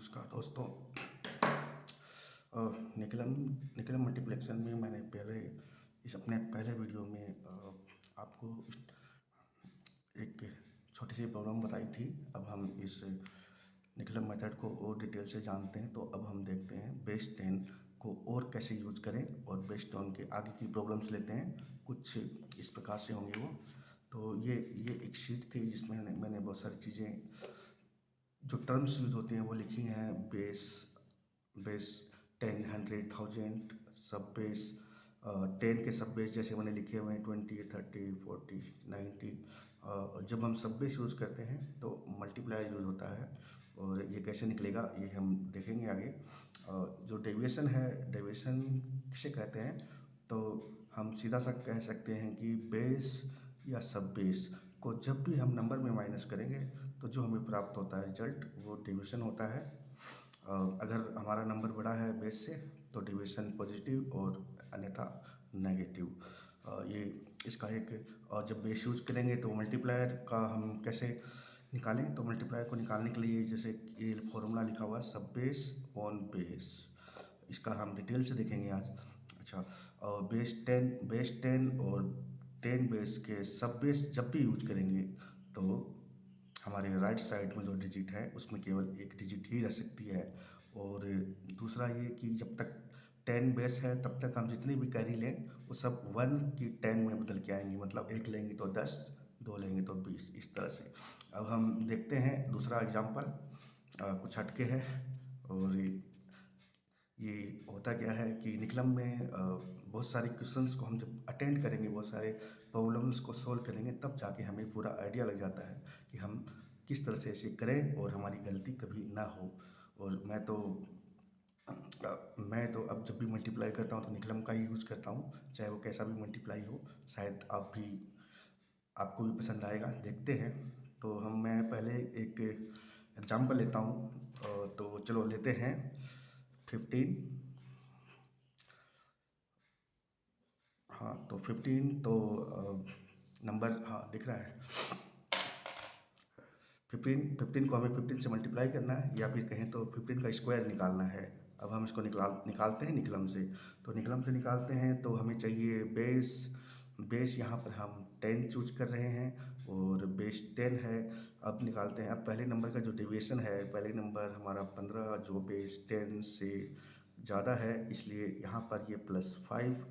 नमस्कार दोस्तों। निकलम निकलम मल्टीप्लेक्शन में मैंने पहले इस अपने पहले वीडियो में आपको एक छोटी सी प्रॉब्लम बताई थी। अब हम इस निकलम मेथड को और डिटेल से जानते हैं। तो अब हम देखते हैं बेस 10 को और कैसे यूज करें, और बेस 10 के आगे की प्रॉब्लम्स लेते हैं। कुछ इस प्रकार से होंगी वो। तो ये एक शीट थी जिसमें मैंने बहुत सारी चीज़ें जो टर्म्स यूज होती हैं वो लिखी हैं। बेस 10, 100, 1000, सब बेस 10 के सब बेस जैसे मैंने लिखे हुए हैं 20, 30, 40, 90। जब हम सब बेस यूज़ करते हैं तो मल्टीप्लायर यूज होता है, और ये कैसे निकलेगा ये हम देखेंगे आगे। जो डेविएशन है, डेविएशन किसे कहते हैं, तो हम सीधा सा कह सकते हैं कि बेस या सब बेस को जब भी हम नंबर में माइनस करेंगे तो जो हमें प्राप्त होता है रिजल्ट वो डिवीज़न होता है। अगर हमारा नंबर बड़ा है बेस से तो डिवीज़न पॉजिटिव और अन्यथा नेगेटिव। ये इसका एक। और जब बेस यूज करेंगे तो मल्टीप्लायर का हम कैसे निकालें, तो मल्टीप्लायर को निकालने के लिए जैसे ये फॉर्मूला लिखा हुआ है सब बेस ऑन बेस, इसका हम डिटेल से देखेंगे आज। अच्छा, और बेस 10 और 10 बेस के सब बेस जब भी यूज करेंगे तो हमारे राइट साइड में जो डिजिट है उसमें केवल एक डिजिट ही रह सकती है। और दूसरा ये कि जब तक 10 बेस है तब तक हम जितनी भी कैरी लें वो सब 1 की 10 में बदल के आएंगी। मतलब 1 लेंगे तो 10, 2 लेंगे तो 20, इस तरह से। अब हम देखते हैं दूसरा एग्जाम्पल, कुछ हटके है। और ये होता क्या है कि निकलम में बहुत सारे क्वेश्चंस को हम जब अटेंड करेंगे, बहुत सारे प्रॉब्लम्स को सोल्व करेंगे, तब जाके हमें पूरा आइडिया लग जाता है कि हम किस तरह से इसे करें और हमारी गलती कभी ना हो। और मैं तो अब जब भी मल्टीप्लाई करता हूँ तो निकलम का ही यूज़ करता हूँ, चाहे वो कैसा भी मल्टीप्लाई हो। शायद आपको भी पसंद आएगा, देखते हैं। तो मैं पहले एक एग्जाम्पल लेता हूँ। तो चलो लेते हैं 15। हाँ, तो 15 तो नंबर हाँ दिख रहा है। 15 को हमें 15 से मल्टीप्लाई करना है, या फिर कहें तो 15 का स्क्वायर निकालना है। अब हम इसको निकालते हैं निकलम से। तो निकलम से निकालते हैं तो हमें चाहिए बेस यहाँ पर हम 10 चूज कर रहे हैं, और बेस 10 है। अब निकालते हैं। अब पहले नंबर का जो डेविएशन है, पहले नंबर हमारा 15 जो बेस 10 से ज़्यादा है, इसलिए यहाँ पर ये +5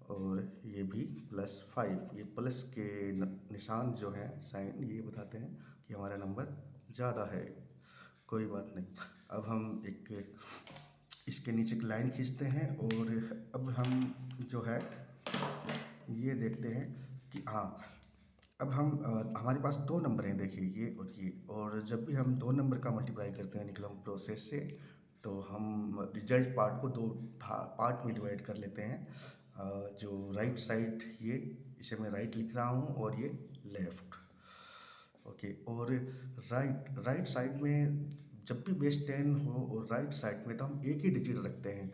और ये भी +5। ये प्लस के निशान जो है साइन, ये बताते हैं कि हमारा नंबर ज़्यादा है। कोई बात नहीं। अब हम एक इसके नीचे की लाइन खींचते हैं, और अब हम जो है ये देखते हैं कि हाँ, अब हम हमारे पास दो नंबर हैं, देखिए ये और ये। और जब भी हम दो नंबर का मल्टीप्लाई करते हैं निकलम प्रोसेस से, तो हम रिजल्ट पार्ट को दो पार्ट में डिवाइड कर लेते हैं। जो राइट साइड, ये इसे मैं राइट लिख रहा हूँ, और ये लेफ्ट। ओके, और राइट साइड में जब भी बेस 10 हो और राइट साइड में, तो हम एक ही डिजिट रखते हैं।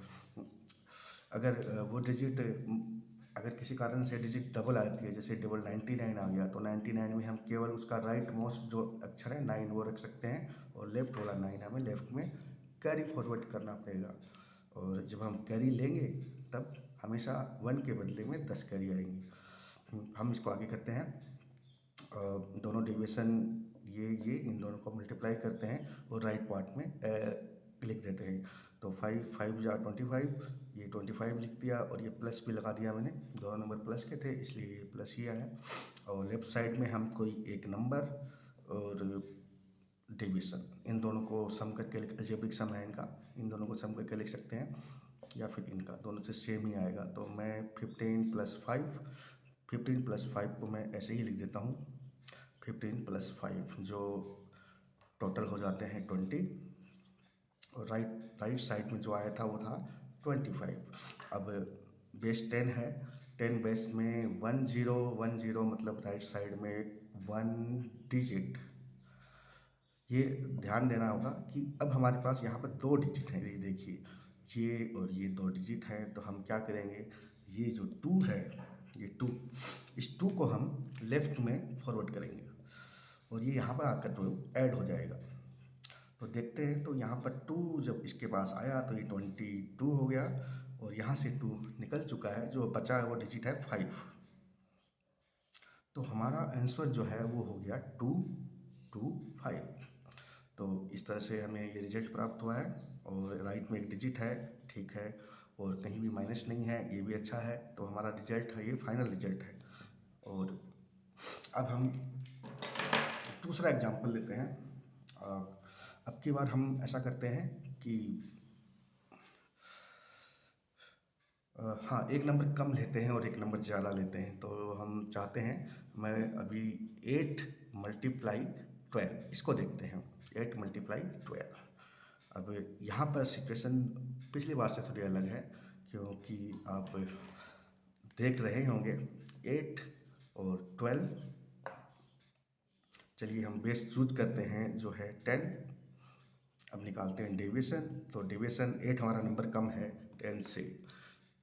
अगर वो डिजिट अगर किसी कारण से डिजिट डबल आती है, जैसे डबल 99 आ गया, तो 99 में हम केवल उसका राइट मोस्ट जो अक्षर है 9 वो रख सकते हैं, और लेफ्ट वाला 9 हमें लेफ्ट में कैरी फॉरवर्ड करना पड़ेगा। और जब हम कैरी लेंगे तब हमेशा 1 के बदले में 10 कैरी आएंगी। हम इसको आगे करते हैं। दोनों डिविएशन ये इन दोनों को मल्टीप्लाई करते हैं और राइट पार्ट में लिख देते हैं। तो 5 जा 25, ये 25 लिख दिया, और ये प्लस भी लगा दिया मैंने। दोनों नंबर प्लस के थे इसलिए ये प्लस ही आया। और लेफ्ट साइड में हम कोई एक नंबर और डिवीज़न, इन दोनों को सम करके अलजेब्रिक सम है इनका, इन दोनों को सम करके लिख सकते हैं, या फिर इनका दोनों से सेम ही आएगा। तो मैं 15 + 5 को मैं ऐसे ही लिख देता हूँ। 15 + 5 जो टोटल हो जाते हैं 20, और राइट साइड में जो आया था वो था 25। अब बेस 10 है, 10 बेस में 1010, मतलब राइट साइड में 1 डिजिट। ये ध्यान देना होगा कि अब हमारे पास यहाँ पर दो डिजिट हैं, ये देखिए, ये और ये दो डिजिट हैं। तो हम क्या करेंगे, ये जो 2 है, ये 2, इस 2 को हम लेफ्ट में फॉरवर्ड करेंगे, और ये यहाँ पर आकर तो ऐड हो जाएगा। तो देखते हैं, तो यहाँ पर 2 जब इसके पास आया तो ये 22 हो गया, और यहाँ से 2 निकल चुका है, जो बचा है वो डिजिट है 5। तो हमारा आंसर जो है वो हो गया 225। तो इस तरह से हमें ये रिजल्ट प्राप्त हुआ है, और राइट में एक डिजिट है, ठीक है, और कहीं भी माइनस नहीं है, ये भी अच्छा है। तो हमारा रिजल्ट है, ये फाइनल रिजल्ट है। और अब हम दूसरा एग्जांपल लेते हैं। अब की बार हम ऐसा करते हैं कि हाँ, एक नंबर कम लेते हैं और एक नंबर ज़्यादा लेते हैं। तो हम चाहते हैं, मैं अभी 8 मल्टीप्लाई 12 इसको देखते हैं। 8 मल्टीप्लाई 12। अब यहाँ पर सिचुएशन पिछली बार से थोड़ी अलग है, क्योंकि आप देख रहे होंगे 8 और 12। चलिए हम बेस चूज करते हैं जो है 10। अब निकालते हैं डेविएशन। तो डेविएशन 8 हमारा नंबर कम है 10 से,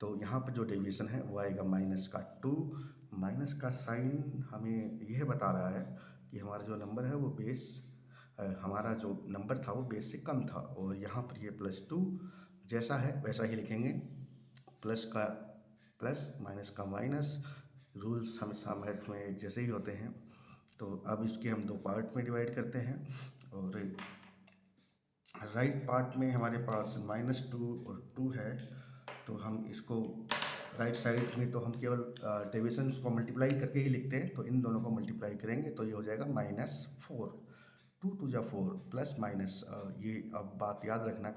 तो यहाँ पर जो डेविएशन है वो आएगा -2। माइनस का साइन हमें यह बता रहा है कि हमारा जो नंबर है वो हमारा जो नंबर था वो बेस से कम था। और यहाँ पर ये +2 जैसा है वैसा ही लिखेंगे, प्लस का प्लस, माइनस का माइनस। रूल्स हमेशा मैथ में एक जैसे ही होते हैं। तो अब इसके हम 2 पार्ट में डिवाइड करते हैं, और राइट पार्ट में हमारे पास -2 और 2 है। तो हम इसको राइट साइड में तो हम केवल डेविएशंस को मल्टीप्लाई करके ही लिखते हैं, तो इन दोनों को मल्टीप्लाई करेंगे तो ये हो जाएगा -4। 2 2 जा 4 प्लस माइनस। ये अब बात याद रखना,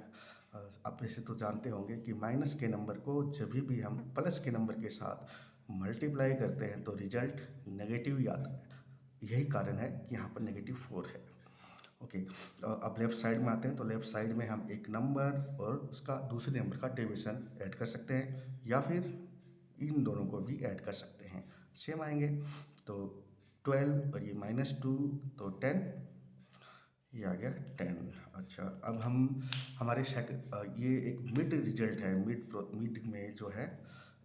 आप ऐसे तो जानते होंगे कि माइनस के नंबर को जब भी हम प्लस के नंबर के साथ मल्टीप्लाई करते हैं तो रिजल्ट नेगेटिव ही आता है। यही कारण है कि यहाँ पर -4 है। ओके, अब लेफ्ट साइड में आते हैं। तो लेफ्ट साइड में हम एक नंबर और उसका दूसरे नंबर का डेविएशन ऐड कर सकते हैं, या फिर इन दोनों को भी ऐड कर सकते हैं, सेम आएंगे। तो 12 और ये -2, तो 10, ये आ गया 10। अच्छा, अब हम हमारे ये एक मिड रिजल्ट है। मिड में जो है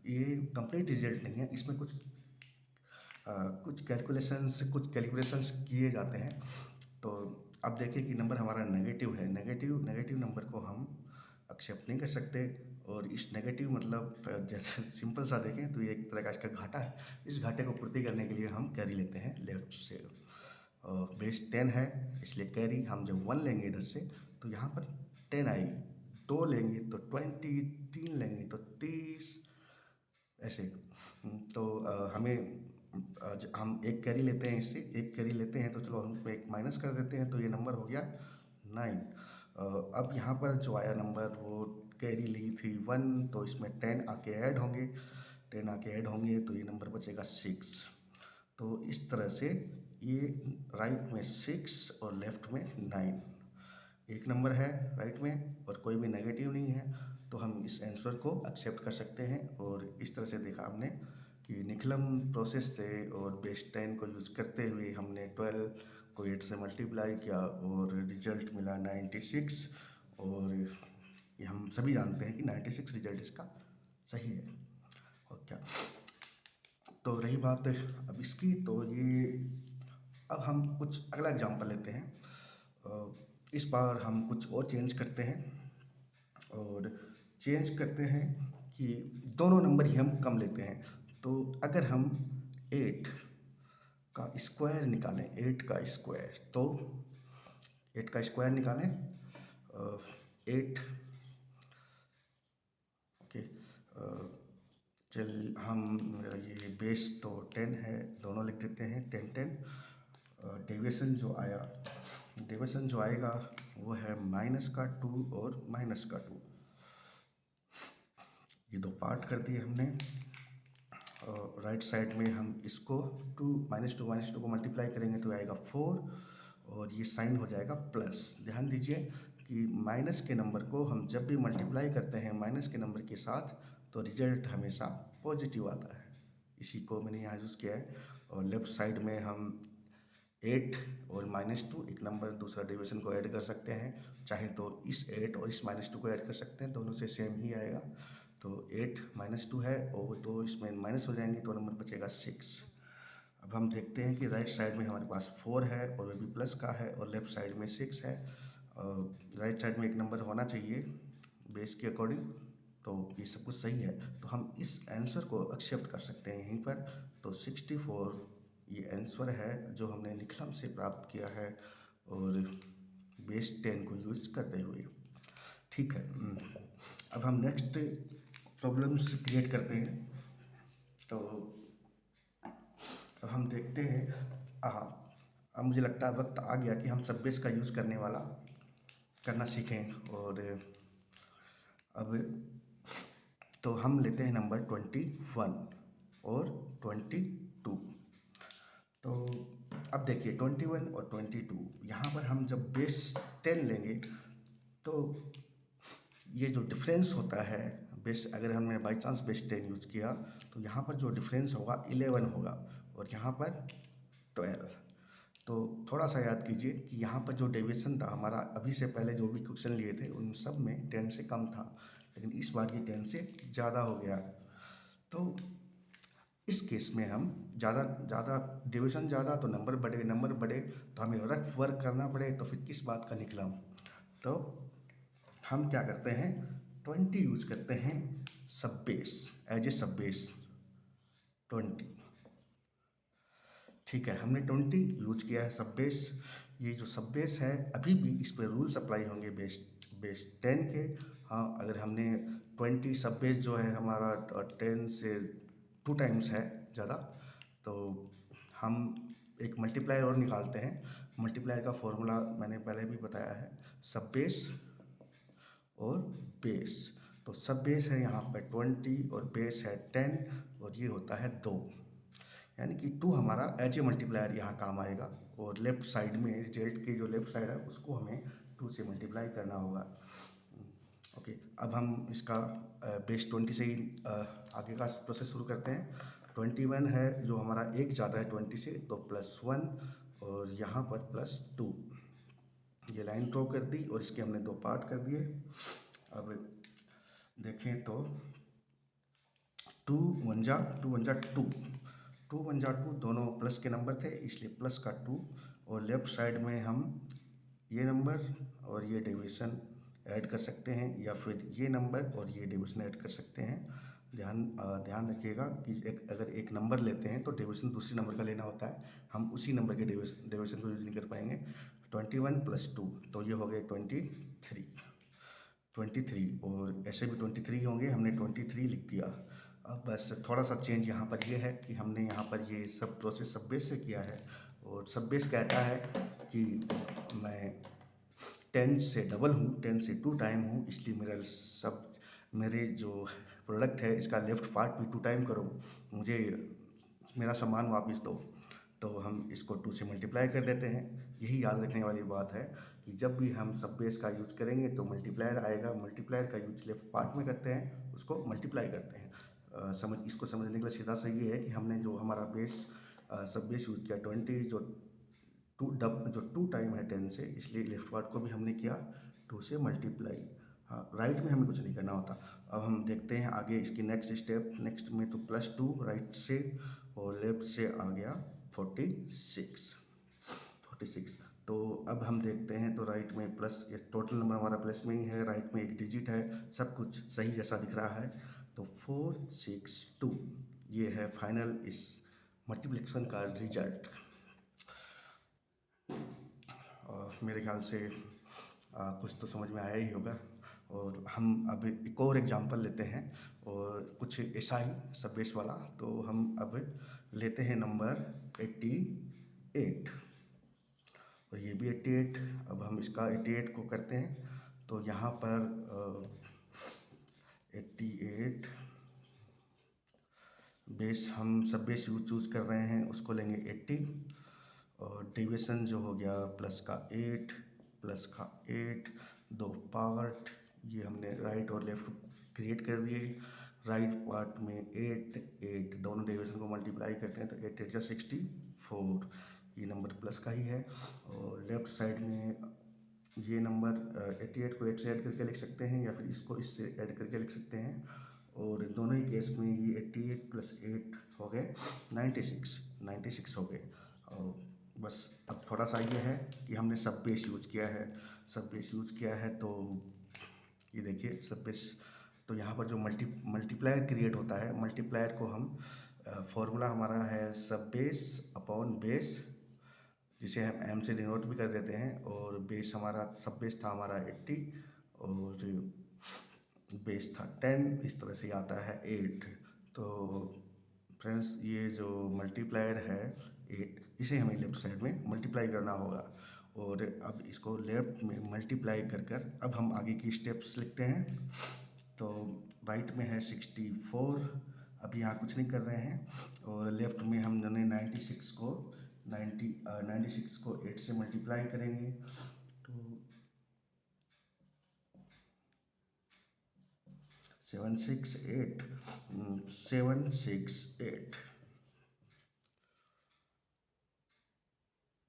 ये कंप्लीट रिजल्ट नहीं है, इसमें कुछ कैलकुलेशंस किए जाते हैं। तो अब देखिए कि नंबर हमारा नेगेटिव है। नेगेटिव नंबर को हम एक्सेप्ट नहीं कर सकते, और इस नेगेटिव मतलब जैसे सिंपल सा देखें तो ये एक तरह का इसका घाटा है। इस घाटे को पूर्ति करने के लिए हम कैरी लेते हैं लेफ्ट से। बेस 10 है, इसलिए कैरी हम जब 1 लेंगे इधर से तो यहाँ पर 10 आएगी। 2 लेंगे तो 20, 3 लेंगे तो 30, ऐसे। तो हम एक कैरी लेते हैं, इससे एक कैरी लेते हैं, तो चलो हम उसमें एक माइनस कर देते हैं, तो ये नंबर हो गया 9। अब यहाँ पर जो आया नंबर वो कैरी ली थी 1, तो इसमें 10 आके ऐड होंगे। 10 आके ऐड होंगे तो ये नंबर बचेगा 6। तो इस तरह से ये राइट में 6 और लेफ्ट में 9, एक नंबर है राइट में और कोई भी नेगेटिव नहीं है, तो हम इस आंसर को एक्सेप्ट कर सकते हैं। और इस तरह से देखा हमने कि निखिलम प्रोसेस से और बेस 10 को यूज करते हुए हमने 12 को 8 से मल्टीप्लाई किया और रिजल्ट मिला 96। और ये हम सभी जानते हैं कि 96 रिजल्ट इसका सही है। और क्या, तो रही बात अब इसकी, तो ये अब हम कुछ अगला एग्जांपल लेते हैं। इस बार हम कुछ और चेंज करते हैं, और चेंज करते हैं कि दोनों नंबर ही हम कम लेते हैं। तो अगर हम 8 का स्क्वायर निकालें, 8 का स्क्वायर, तो 8 का स्क्वायर निकालें। 8, ओके, चल हम ये बेस तो 10 है, दोनों लिख देते हैं 10 10। डेविएशन जो आएगा वो है -2 और -2। ये 2 पार्ट कर दिए हमने। राइट साइड में हम इसको -2 को मल्टीप्लाई करेंगे तो आएगा 4, और ये साइन हो जाएगा प्लस। ध्यान दीजिए कि माइनस के नंबर को हम जब भी मल्टीप्लाई करते हैं माइनस के नंबर के साथ तो रिजल्ट हमेशा पॉजिटिव आता है। इसी को मैंने यहाँ यूज़ किया है। और लेफ्ट साइड में हम 8 और -2, एक नंबर दूसरा डेविएशन को ऐड कर सकते हैं, चाहे तो इस 8 और इस -2 को ऐड कर सकते हैं, दोनों से सेम ही आएगा। तो 8 -2 है और तो इसमें माइनस हो जाएंगे तो नंबर बचेगा 6। अब हम देखते हैं कि राइट साइड में हमारे पास 4 है और वो भी प्लस का है, और लेफ्ट साइड में 6 है। राइट साइड में एक नंबर होना चाहिए बेस के अकॉर्डिंग, तो ये सब कुछ सही है। तो हम इस आंसर को एक्सेप्ट कर सकते हैं यहीं पर। तो 64 ये आंसर है जो हमने निखलम से प्राप्त किया है और बेस 10 को यूज करते हुए। ठीक है, अब हम नेक्स्ट प्रॉब्लम्स क्रिएट करते हैं। तो अब हम देखते हैं, अब मुझे लगता है वक्त आ गया कि हम सब बेस का यूज़ करना सीखें। और अब तो हम लेते हैं नंबर 21 और 22। तो अब देखिए 21 और 22, यहाँ पर हम जब बेस 10 लेंगे तो ये जो डिफरेंस होता है बेस, अगर हमने बाई चांस बेस 10 यूज़ किया तो यहाँ पर जो डिफरेंस होगा 11 होगा और यहाँ पर 12। तो थोड़ा सा याद कीजिए कि यहाँ पर जो डेविएशन था हमारा, अभी से पहले जो भी क्वेश्चन लिए थे उन सब में 10 से कम था, लेकिन इस बार ये 10 से ज़्यादा हो गया। तो इस केस में हम ज़्यादा डिवीज़न ज़्यादा तो नंबर बढ़े तो हमें रफ वर्क करना पड़े, तो फिर किस बात का निकला। तो हम क्या करते हैं, 20 यूज़ करते हैं सब बेस, एज ए सब बेस 20। ठीक है, हमने 20 यूज किया है सब बेस। ये जो सब बेस है अभी भी इस पर रूल्स अप्लाई होंगे बेस 10 के। हाँ, अगर हमने 20 सब बेस जो है हमारा 10 से 2 टाइम्स है ज़्यादा, तो हम एक मल्टीप्लायर और निकालते हैं। मल्टीप्लायर का फॉर्मूला मैंने पहले भी बताया है, सब बेस और बेस। तो सब बेस है यहाँ पर 20 और बेस है 10 और ये होता है 2, यानी कि 2 हमारा एज ए मल्टीप्लायर यहाँ काम आएगा। और लेफ्ट साइड में रिजल्ट की जो लेफ्ट साइड है उसको हमें 2 से मल्टीप्लाई करना होगा। ओके, अब हम इसका बेस 20 से ही आगे का प्रोसेस शुरू करते हैं। 21 है जो हमारा एक ज़्यादा है 20 से, तो +1 और यहाँ पर +2। ये लाइन ड्रॉ कर दी और इसके हमने 2 पार्ट कर दिए। अब देखें तो 2 1 जा 2, 2 1 जा 2, दोनों प्लस के नंबर थे इसलिए प्लस का 2, और लेफ्ट साइड में हम ये नंबर और ये डिवीज़न ऐड कर सकते हैं, या फिर ये नंबर और ये डिवीज़न ऐड कर सकते हैं। ध्यान रखिएगा कि अगर एक नंबर लेते हैं तो डिवीज़न दूसरे नंबर का लेना होता है, हम उसी नंबर के डिवीज़न को यूज़ नहीं कर पाएंगे। 21 + 2 तो ये हो गए 23 और ऐसे भी 23 होंगे, हमने 23 लिख दिया। अब बस थोड़ा सा चेंज यहाँ पर ये है कि हमने यहाँ पर ये सब प्रोसेस सब बेस से किया है, और सब बेस कहता है कि मैं 10 से डबल हूँ, 10 से 2 टाइम हूँ, इसलिए मेरे जो प्रोडक्ट है इसका लेफ़्ट पार्ट भी 2 टाइम करो, मुझे मेरा सामान वापस दो। तो हम इसको 2 से मल्टीप्लाई कर देते हैं। यही याद रखने वाली बात है कि जब भी हम सब बेस का यूज़ करेंगे तो मल्टीप्लायर आएगा, मल्टीप्लायर का यूज लेफ्ट पार्ट में करते हैं, उसको मल्टीप्लाई करते हैं। इसको समझने के लिए सीधा सा ये है कि हमने जो हमारा बेस सब बेस यूज किया 20, जो 2 टाइम है 10 से, इसलिए लेफ्ट पार्ट को भी हमने किया 2 से मल्टीप्लाई। हाँ, राइट में हमें कुछ नहीं करना होता। अब हम देखते हैं आगे इसकी नेक्स्ट स्टेप। नेक्स्ट में तो +2 राइट से और लेफ्ट से आ गया 46। तो अब हम देखते हैं तो राइट में प्लस, ये टोटल नंबर हमारा प्लस में ही है, राइट में एक डिजिट है, सब कुछ सही जैसा दिख रहा है। तो 462 ये है फाइनल इस मल्टीप्लिकेशन का रिजल्ट। मेरे ख्याल से कुछ तो समझ में आया ही होगा। और हम अब एक और एग्जांपल लेते हैं और कुछ ऐसा ही सब बेस वाला। तो हम अब लेते हैं नंबर 88 और ये भी 88। अब हम इसका 88 को करते हैं तो यहाँ पर 88 बेस हम सब बेस चूज कर रहे हैं, उसको लेंगे 80 और डिविज़न जो हो गया प्लस का 8 2 पार्ट, ये हमने राइट और लेफ्ट क्रिएट कर दिए। राइट पार्ट में 8 दोनों डिविज़न को मल्टीप्लाई करते हैं तो 8 8 64, ये नंबर प्लस का ही है। और लेफ्ट साइड में ये नंबर 88 को 8 से ऐड करके लिख सकते हैं, या फिर इसको इससे ऐड करके लिख सकते हैं। और दोनों ही केस में ये 88 + 8 हो गए 96 हो गए। और बस अब थोड़ा सा ये है कि हमने सब बेस यूज़ किया है, सब बेस यूज़ किया है। तो ये देखिए सब बेस, तो यहाँ पर जो मल्टीप्लायर क्रिएट होता है, मल्टीप्लायर को हम फॉर्मूला हमारा है सब बेस अपॉन बेस, जिसे हम एम से डिनोट भी कर देते हैं। और बेस हमारा, सब बेस था हमारा 80 और बेस था 10, इस तरह से आता है 8। तो फ्रेंड्स ये जो मल्टीप्लायर है, इसे हमें लेफ्ट साइड में मल्टीप्लाई करना होगा। और अब इसको लेफ्ट में मल्टीप्लाई कर कर अब हम आगे की स्टेप्स लिखते हैं। तो राइट में है 64, अभी यहाँ कुछ नहीं कर रहे हैं। और लेफ्ट में हमने 96 को 96 को 8 से मल्टीप्लाई करेंगे। तो 768 768